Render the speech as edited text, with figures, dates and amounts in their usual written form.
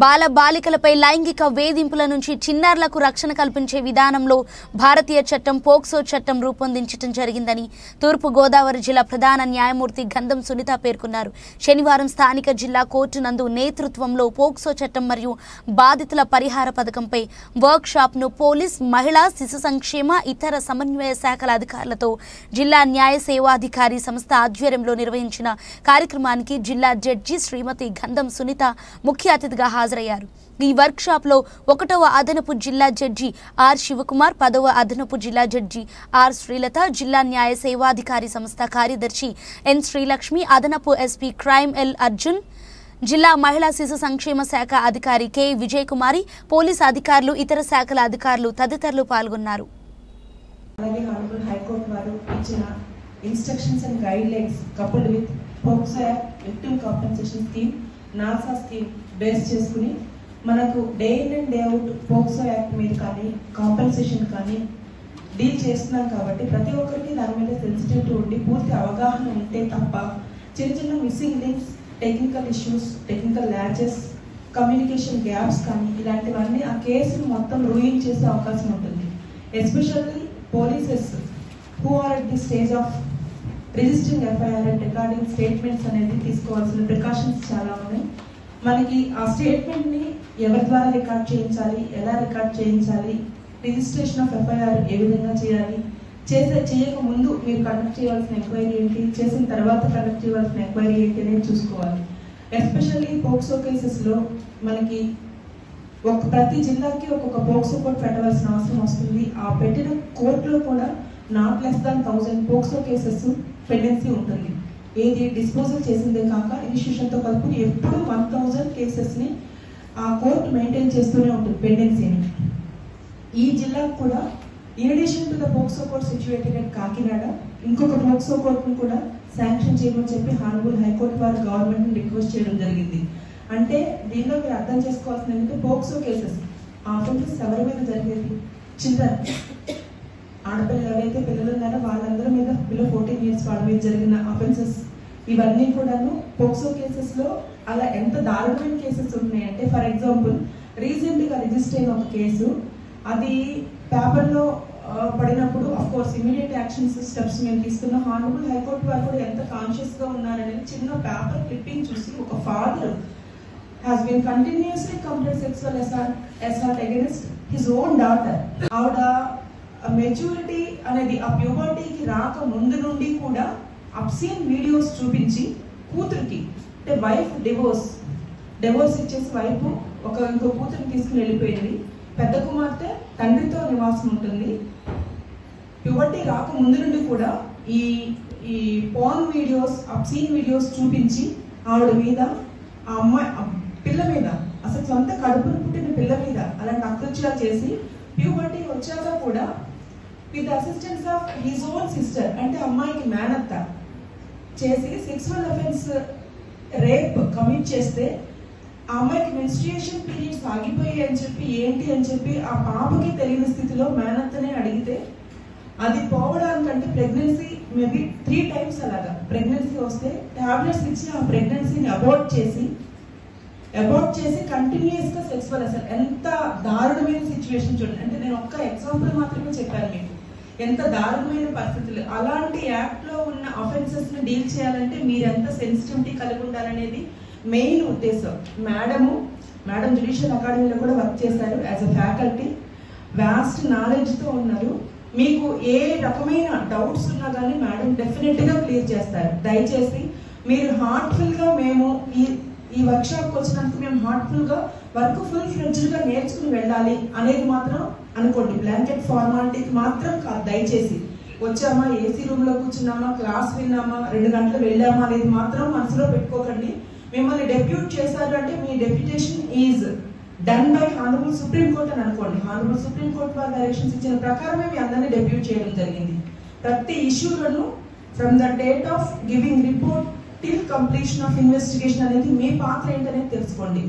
బాలికలపై లైంగిక వేధింపుల నుంచి చిన్నారులకు రక్షణ కల్పించే విధానంలో భారతీయ చట్టం పోక్సో చట్టం రూపొందించడం జరిగిందని తూర్పు గోదావరి జిల్లా ప్రధాన న్యాయమూర్తి గంధం సునీత పేర్కొన్నారు. శనివారం స్థానిక జిల్లా కోర్టు నందు నేతృత్వంలో పోక్సో చట్టం మరియు బాధితుల పరిహార పథకంపై వర్క్ షాప్ ను పోలీస్, మహిళా, శిశు సంక్షేమ, ఇతర సమన్వయ శాఖల అధికారులతో జిల్లా న్యాయ సేవాధికారి సంస్థ ఆధ్వర్యంలో నిర్వహించిన కార్యక్రమానికి జిల్లా జడ్జి శ్రీమతి గంధం సునీత ముఖ్య అతిథిగా హాజరయ్యారు. ఈ వర్క్ షాప్ లో 1వ అదనపు జిల్లా జడ్జి ఆర్ శివకుమార్, 10వ అదనపు జిల్లా జడ్జి ఆర్ శ్రీలత, జిల్లా న్యాయ సేవాధికారి సంస్థ కార్యదర్శి ఎన్ శ్రీలక్ష్మి, అదనపు ఎస్పీ క్రైమ్ ఎల్ అర్జున్, జిల్లా మహిళా శిశు సంక్షేమ శాఖ అధికారి కె విజయ్ కుమారి, పోలీసు అధికారులు, ఇతర శాఖల అధికారులు తదితరులు పాల్గొన్నారు. Instructions and guidelines coupled with POCSO Act, Victim Compensation Scheme, NASA scheme based చేసుకుని మనకు day in and day out POCSO Act మీద కానీ కాంపెన్సేషన్ కానీ డీల్ చేస్తున్నాం కాబట్టి ప్రతి ఒక్కరికి దాని మీద సెన్సిటివిటీ ఉండి పూర్తి అవగాహన ఉంటే తప్ప చిన్న చిన్న missing links, technical issues, technical glitches, communication gaps కానీ ఇలాంటివన్నీ ఆ కేసును మొత్తం రూయిన్ చేసే అవకాశం ఉంటుంది. Especially polices who are at the stage of registering FIR and recording statements అనేది తీసుకోవాల్సిన ప్రికాషన్స్ చాలా ఉన్నాయి. మనకి ఆ స్టేట్మెంట్ ని ఎవరి ద్వారా రికార్డ్ చేయించాలి, ఎలా రికార్డ్ చేయించాలి, రిజిస్ట్రేషన్ ఆఫ్ FIR ఏ విధంగా చేయాలి, చేయక ముందు మీరు కండక్ట్ చేయాల్సిన ఎంక్వైరీ ఏంటి, చేసిన తర్వాత కండక్ట్ చేయాల్సిన ఎంక్వైరీ ఏంటి అనేది చూసుకోవాలి. ఎస్పెషల్లీ పోక్సో కేసెస్ లో మనకి ప్రతి జిల్లాకి ఒక్కొక్క పోక్సో కోర్టు పెట్టవలసిన అవసరం వస్తుంది. ఆ పెట్టిన కోర్టులో కూడా not less than 1000 POCSO cases pendency ఉంటుంది. ఏది డిస్పోజల్ చేసిందే కాక ఇన్స్టిట్యూషన్తో కలుపుని ఎప్పుడు 1000 కేసెస్ని ఆ కోర్టు మెయింటైన్ చేస్తూనే ఉంటుంది పెండెన్సీని. ఈ జిల్లాకు కూడా in addition to the POCSO court situated at Kakinada ఇంకొక పోక్సో కోర్టును కూడా శాంక్షన్ చేయమని చెప్పి హానరబుల్ హైకోర్టు వారు గవర్నమెంట్ని రిక్వెస్ట్ చేయడం జరిగింది. అంటే దీనిలో మీరు అర్థం చేసుకోవాల్సింది ఏంటంటే పోక్సో కేసెస్ ఆ అఫెన్సెస్ ఎవరి మీద జరిగేది, చిల్డ్రన్ ఆడపిల్లలు ఎవరైతే పిల్లలు ఉన్నారో వాళ్ళందరి మీద బిలో 14 years వాళ్ళ మీద జరిగిన అఫెన్సెస్ ఇవన్నీ కూడాను పోక్సో కేసెస్ లో అలా ఎంత దారుణమైన కేసెస్ ఉన్నాయంటే, ఫర్ ఎగ్జాంపుల్ రీసెంట్ గా రిజిస్టర్ అయిన ఒక కేసు అది పేపర్ లో పడినప్పుడు of course immediate actions steps మేము తీసుకున్న హానరబుల్ హైకోర్టు వారు కూడా ఎంత కాన్షియస్ గా ఉన్నారనేది చిన్న పేపర్ క్లిప్పింగ్ చూసి ఒక father has been continuously committed sexual assault against his own daughter. ఆవిడ మెచ్యూరిటీ అనేది ఆ ప్యూబర్టీకి రాక ముందు నుండి కూడా అబ్సీన్ వీడియోస్ చూపించి కూతురికి అంటే వైఫ్ డివోర్స్ ఇచ్చేసి వైఫ్ ఇంకో కూతురిని తీసుకుని వెళ్ళిపోయింది. పెద్ద కుమార్తె తండ్రితో నివాసం ఉంటుంది. ప్యూబర్టీ రాక ముందు నుండి కూడా ఈ పోర్న్ వీడియోస్, అబ్సీన్ వీడియోస్ చూపించి ఆవిడ మీద, ఆ అమ్మాయి పిల్ల మీద, అసలు సొంత కడుపును పుట్టిన పిల్ల మీద అలాంటి అకృత్యాలు చేసి ప్యూబర్టీ వచ్చాక కూడా with assistance of his own sister అంటే అమ్మాయికి మేనత్త చేసి సెక్సువల్ అఫెన్స్ రేప్ కమిట్ చేస్తే ఆ అమ్మాయికి మెన్స్ట్రుయేషన్ పీరియడ్స్ ఆగిపోయాయి అని చెప్పి ఏంటి అని చెప్పి ఆ పాపకి తెలియని స్థితిలో మేనత్తనే అడిగితే అది పోవడానికంటే ప్రెగ్నెన్సీ మేబీ 3 times అలాగా ప్రెగ్నెన్సీ వస్తే టాబ్లెట్స్ ఇచ్చి ఆ ప్రెగ్నెన్సీని అబార్ట్ చేసి కంటిన్యూస్ గా సెక్సువల్ అసలు ఎంత దారుణమైన సిచ్యువేషన్ చూడండి. అంటే నేను ఒక్క ఎగ్జాంపుల్ మాత్రమే చెప్పాను మీకు, ఎంత దారుణమైన పరిస్థితులు. అలాంటి యాక్ట్ లో ఉన్న అఫెన్సెస్ ని డీల్ చేయాలంటే మీరు ఎంత సెన్సిటివిటీ కలిగి ఉండాలనేది మెయిన్ ఉద్దేశం. మేడం జ్యుడిషియల్ అకాడమీలో కూడా వర్క్ చేశారు as a faculty, vast knowledge తో ఉన్నారు. మీకు ఏ రకమైన డౌట్స్ ఉన్నా కానీ మేడం డెఫినెట్ గా క్లియర్ చేస్తారు. దయచేసి మీరు హార్ట్ఫుల్ గా మేము ఈ వర్క్ షాప్కి వచ్చినందుకు మేము హార్ట్ఫుల్ గా వర్క్ ఫుల్ ఫ్లెడ్జ్డ్ గా నేర్చుకుని వెళ్ళాలి అనేది మాత్రం అనుకోండి. బ్లాంకెట్ ఫార్మాలిటీకి మాత్రం కాదు. దయచేసి వచ్చామా, ఏసీ రూమ్ లో కూర్చున్నామా, క్లాస్ విన్నామా, 2 గంటలు వెళ్ళామా అనేది మాత్రం మనసులో పెట్టుకోకండి. మిమ్మల్ని డెప్యూట్ చేశారు అంటే మీ deputation is done by honourable Supreme Court అని అనుకోండి. హానరబుల్ సుప్రీం కోర్ట్ వారి డైరెక్షన్స్ ఇచ్చిన ప్రకారమే మీ అందరినీ డెప్యూట్ చేయడం జరిగింది. ప్రతి ఇష్యూలను from the date of giving report till completion of investigation అనేది మీ పాత్ర ఏంటనేది తెలుసుకోండి.